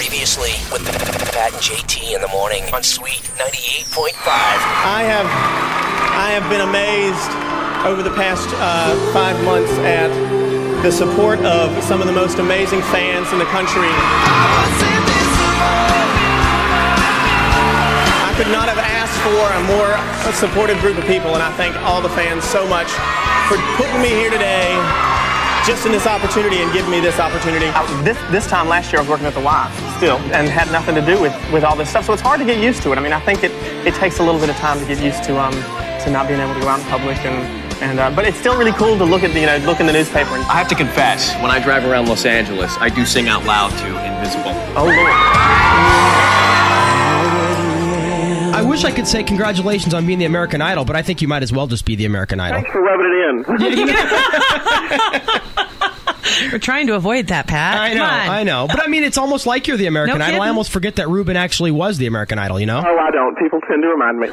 Previously with Pat and JT in the morning on Sweet 98.5. I have been amazed over the past 5 months at the support of some of the most amazing fans in the country. I could not have asked for a more supportive group of people, and I thank all the fans so much for putting me here today just in this opportunity and giving me this opportunity. This time last year I was working at the Y still and had nothing to do with all this stuff, so it's hard to get used to it. I mean, I think it takes a little bit of time to get used to not being able to go out in public, but it's still really cool to look in the newspaper. I have to confess, when I drive around Los Angeles, I do sing out loud to Invisible. Oh, Lord. I wish I could say congratulations on being the American Idol, but I think you might as well just be the American Idol. Thanks for rubbing it in. We're trying to avoid that, Pat. I know. But I mean, it's almost like you're the American No Idol. kidding. I almost forget that Ruben actually was the American Idol, you know? Oh, I don't. People tend to remind me.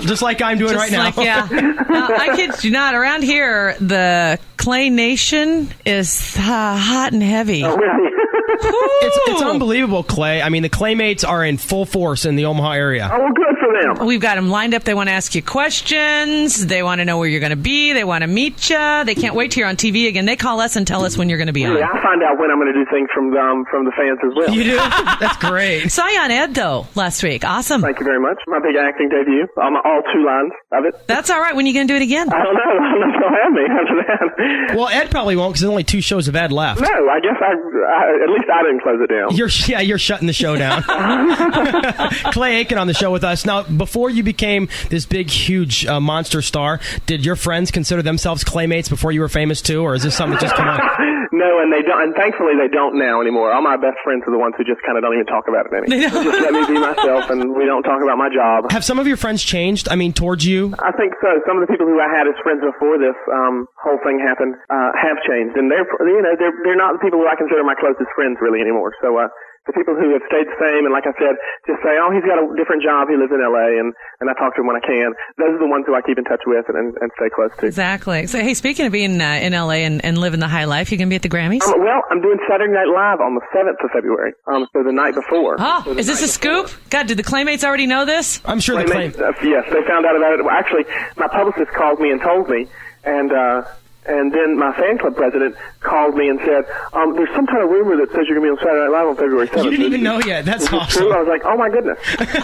Just like I'm doing right now. Yeah. I kid you not. Around here, the Clay Nation is hot and heavy. Oh, really? It's unbelievable, Clay. I mean, the Claymates are in full force in the Omaha area. Oh, well, good for them. We've got them lined up. They want to ask you questions. They want to know where you're going to be. They want to meet you. They can't wait till you're on TV again. They call us and tell us when you're going to be on. Yeah, I find out when I'm going to do things from the fans as well. You do? That's great. Saw you on Ed, though, last week. Awesome. Thank you very much. My big acting debut. All 2 lines of it. That's all right. When are you going to do it again? I don't know. I'm not going to have me after that. Well, Ed probably won't because there's only 2 shows of Ed left. No, I guess at least I didn't close it down. You're shutting the show down. Clay Aiken on the show with us. Now, before you became this big, huge monster star, did your friends consider themselves Claymates before you were famous too, or is this something that just came out? No, and they don't. And thankfully, they don't now anymore. All my best friends are the ones who just kind of don't even talk about it anymore. They just let me be myself, and we don't talk about my job. Have some of your friends changed? I mean, towards you? I think so. Some of the people who I had as friends before this whole thing happened have changed, and they're not the people who I consider my closest friends really anymore. So the people who have stayed the same, and like I said, just say, oh, he's got a different job, he lives in L.A., and I talk to him when I can. Those are the ones who I keep in touch with and stay close to. Exactly. So, hey, speaking of being in L.A. and living the high life, you going to be at the Grammys? Well, I'm doing Saturday Night Live on the 7th of February, so the night before. Oh, is this a scoop? God, did the Claymates already know this? I'm sure the Claymates... Yes, they found out about it. Well, actually, my publicist called me and told me, and then my fan club president called me and said, there's some kind of rumor that says you're going to be on Saturday Night Live on February 7th. You didn't even know yet. That's awesome. True? I was like, oh, my goodness.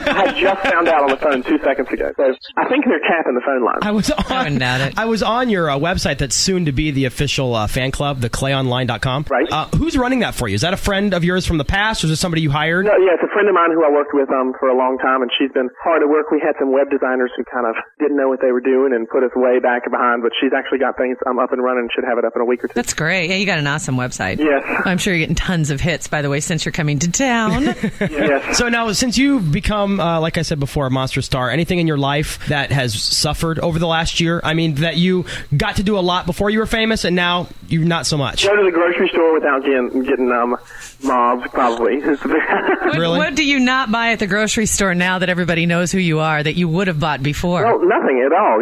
I just found out on the phone 2 seconds ago. So I think they're tapping the phone line. I wouldn't doubt it. I was on your website that's soon to be the official fan club, theclayonline.com. Right. Who's running that for you? Is that a friend of yours from the past, or is it somebody you hired? No, yeah, it's a friend of mine who I worked with for a long time, and she's been hard at work. We had some web designers who kind of didn't know what they were doing and put us way back behind, but she's actually got things up and running and should have it up in a week or 2. That's great. Yeah, you got an awesome website. Yes. I'm sure you're getting tons of hits, by the way, since you're coming to town. Yes. So now, since you've become, like I said before, a monster star, anything in your life that has suffered over the last year? I mean, that you got to do a lot before you were famous, and now you're not so much. Go to the grocery store without getting mobbed, probably. Really? What do you not buy at the grocery store now that everybody knows who you are that you would have bought before? Well, nothing at all.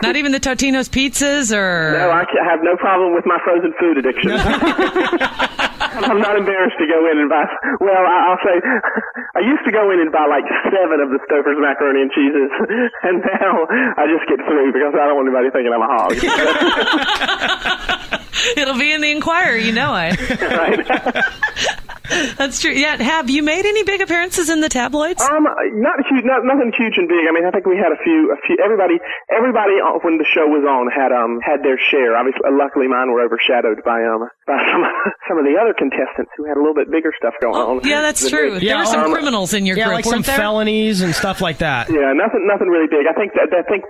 Not even the Totino's pizzas, or... No, I have no problem with my frozen food addiction. I'm not embarrassed to go in and buy... Well, I'll say, I used to go in and buy like 7 of the Stouffer's macaroni and cheeses, and now I just get 3 because I don't want anybody thinking I'm a hog. It'll be in the Inquirer, you know it. Right. That's true. Yeah, have you made any big appearances in the tabloids? Not huge, nothing huge and big. I mean, I think we had a few. Everybody when the show was on had their share. Obviously, luckily, mine were overshadowed by some of the other contestants who had a little bit bigger stuff going on. Yeah, that's true. There were some criminals in your group, like some felonies and stuff like that. Yeah, nothing really big. I think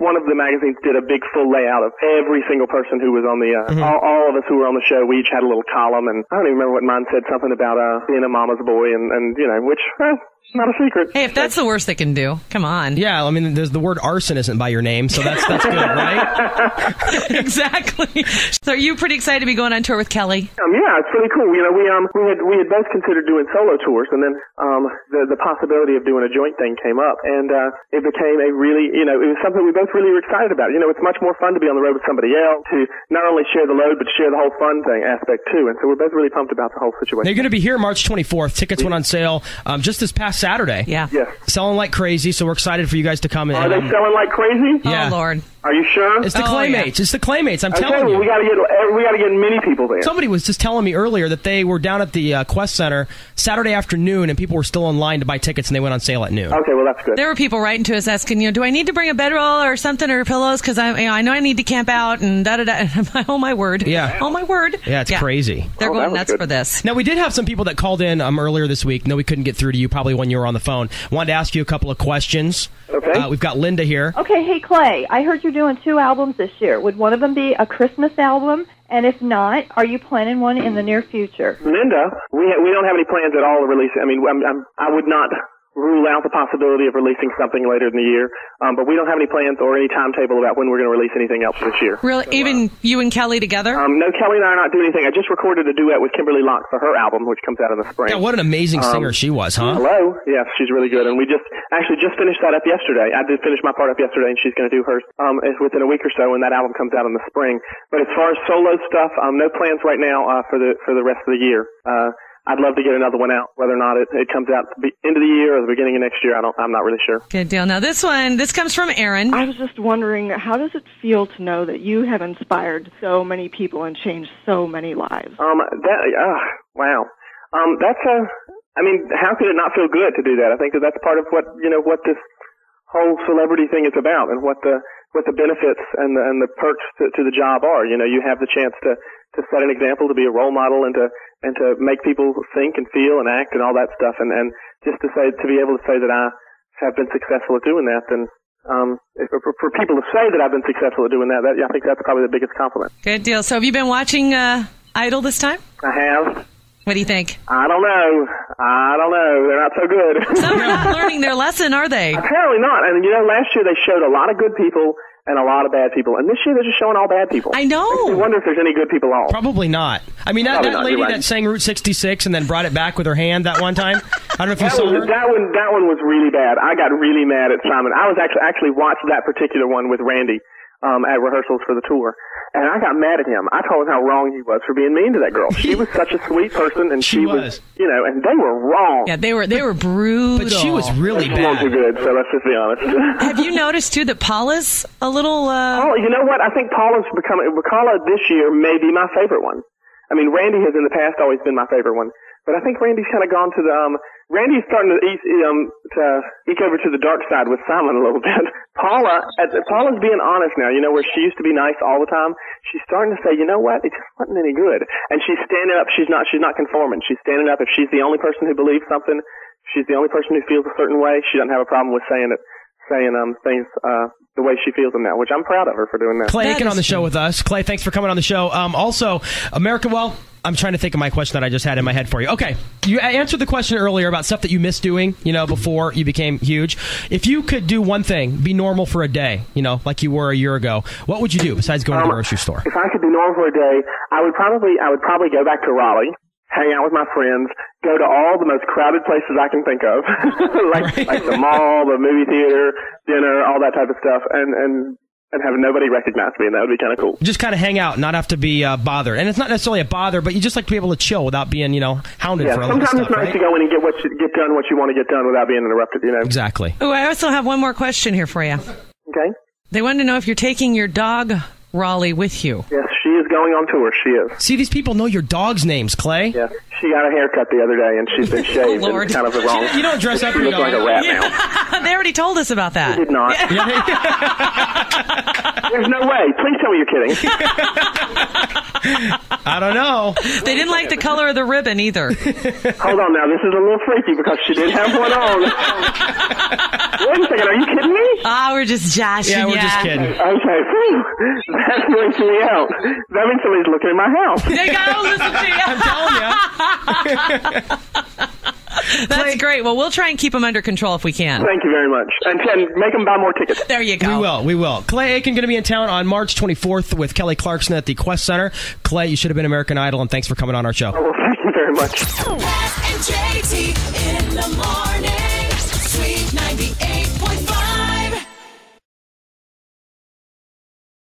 one of the magazines did a big full layout of every single person who was on the all of us who were on the show. We each had a little column, and I don't even remember what mine said. Something about being a mama's boy, and which Not a secret. Hey, if that's the worst they can do, come on. Yeah, I mean, there's the word arson isn't by your name, so that's good, right? Exactly. So are you pretty excited to be going on tour with Kelly? Yeah, it's really cool. You know, we had both considered doing solo tours, and then the possibility of doing a joint thing came up, and it became a really, it was something we both really were excited about. You know, it's much more fun to be on the road with somebody else, to not only share the load, but share the whole fun thing aspect too. And so we're both really pumped about the whole situation. Now, you're going to be here March 24th. Tickets went on sale just this past Saturday. Yeah. Yes. Selling like crazy, so we're excited for you guys to come in. Are they selling like crazy? Yeah. Oh, Lord. Are you sure? It's the Claymates. Yeah. It's the Claymates. I'm Okay, telling you. we got to get many people there. Somebody was just telling me earlier that they were down at the Quest Center Saturday afternoon, and people were still in line to buy tickets, and they went on sale at noon. Okay, well, that's good. There were people writing to us asking, do I need to bring a bedroll or something or pillows? Because I know I need to camp out and da-da-da. And I'm like, oh, my word. Yeah. Oh, my word. Yeah, it's crazy. They're going nuts good. for this. Now, we did have some people that called in earlier this week. No, we couldn't get through to you, probably when you were on the phone. Wanted to ask you a couple of questions. Okay. We've got Linda here. Okay, hey, Clay, I heard you're doing 2 albums this year. Would one of them be a Christmas album? And if not, are you planning one in the near future? Linda, we don't have any plans at all to release it. I mean, I would not rule out the possibility of releasing something later in the year, but we don't have any plans or any timetable about when we're going to release anything else this year. Really? So, even you and Kelly together? No, Kelly and I are not doing anything. I just recorded a duet with Kimberly Locke for her album, which comes out in the spring. Yeah, what an amazing singer she was, huh? Hello? Yes, she's really good. And we just finished that up yesterday. I did finish my part up yesterday, and she's going to do hers within a week or so, and that album comes out in the spring. But as far as solo stuff, no plans right now for the rest of the year. I'd love to get another one out. Whether or not it comes out at the end of the year or the beginning of next year, I'm not really sure. Good deal. Now, this comes from Aaron. I was just wondering, how does it feel to know that you have inspired so many people and changed so many lives? Wow. How could it not feel good to do that? I think that's part of what this whole celebrity thing is about, and what the benefits and the perks to the job are. You have the chance to set an example, to be a role model, and to make people think and feel and act and all that stuff, and just to be able to say that I have been successful at doing that, then for people to say that I've been successful at doing that, I think that's probably the biggest compliment. Good deal. So have you been watching Idol this time? I have. What do you think? I don't know. They're not so good. Some are not learning their lesson, are they? Apparently not. And last year they showed a lot of good people and a lot of bad people. And this year they're just showing all bad people. I know. I wonder if there's any good people at all. Probably not. I mean, that lady that sang Route 66 and then brought it back with her hand that one time. I don't know if you saw her. That one was really bad. I got really mad at Simon. I was actually watched that particular one with Randy at rehearsals for the tour. And I got mad at him. I told him how wrong he was for being mean to that girl. She was such a sweet person, and she was, and they were wrong. Yeah, they were brutal. But she was really She bad. wasn't good, so let's just be honest. Have you noticed, too, that Paula's a little... Paula, you know what? I think Paula this year may be my favorite one. I mean, Randy has in the past always been my favorite one. But I think Randy's kind of gone to the... Randy's starting to eke over to the dark side with Simon a little bit. Paula's being honest now, where she used to be nice all the time. She's starting to say, you know what, it just wasn't any good. And she's standing up. She's not conforming. She's standing up. If she's the only person who believes something, she's the only person who feels a certain way, she doesn't have a problem with saying things the way she feels them now, which I'm proud of her for doing that. Clay Aiken on the show with us. Clay, thanks for coming on the show. Also, America, I'm trying to think of my question that I just had in my head for you. Okay, you answered the question earlier about stuff that you missed doing, before you became huge. If you could do one thing, be normal for a day, like you were a year ago, what would you do besides going to the grocery store? If I could be normal for a day, I would probably go back to Raleigh, hang out with my friends, go to all the most crowded places I can think of, like the mall, the movie theater, dinner, all that type of stuff, and have nobody recognize me, and that would be kind of cool. Just kind of hang out, not have to be bothered. And it's not necessarily a bother, but you just like to be able to chill without being, hounded for a little stuff, sometimes it's nice to go in and get done what you want to get done without being interrupted, Exactly. Oh, I also have one more question here for you. Okay. They wanted to know if you're taking your dog, Raleigh, with you. Yes, she is going on tour. She is. See, these people know your dog's names, Clay. Yeah. She got a haircut the other day, and she's been shaved. Lord. And it's kind of the wrong. You don't dress up She your looks dog. like a rat now. They already told us about that. She did not. There's no way. Please tell me you're kidding. I don't know. They didn't like the color of the ribbon either. Hold on now. This is a little freaky because she did have one on. Wait a second. Are you kidding me? We're just joshing. Yeah, we're just kidding. Okay. Whew. That's freaking me out. That means somebody's looking at my house. They gotta listen to you. I'm telling you. That's great. Well, we'll try and keep them under control if we can. Thank you very much. And make them buy more tickets. There you go. We will. Clay Aiken going to be in town on March 24th with Kelly Clarkson at the Quest Center. Clay, you should have been American Idol, and thanks for coming on our show. Oh, well, thank you very much. Pat and JT in the morning.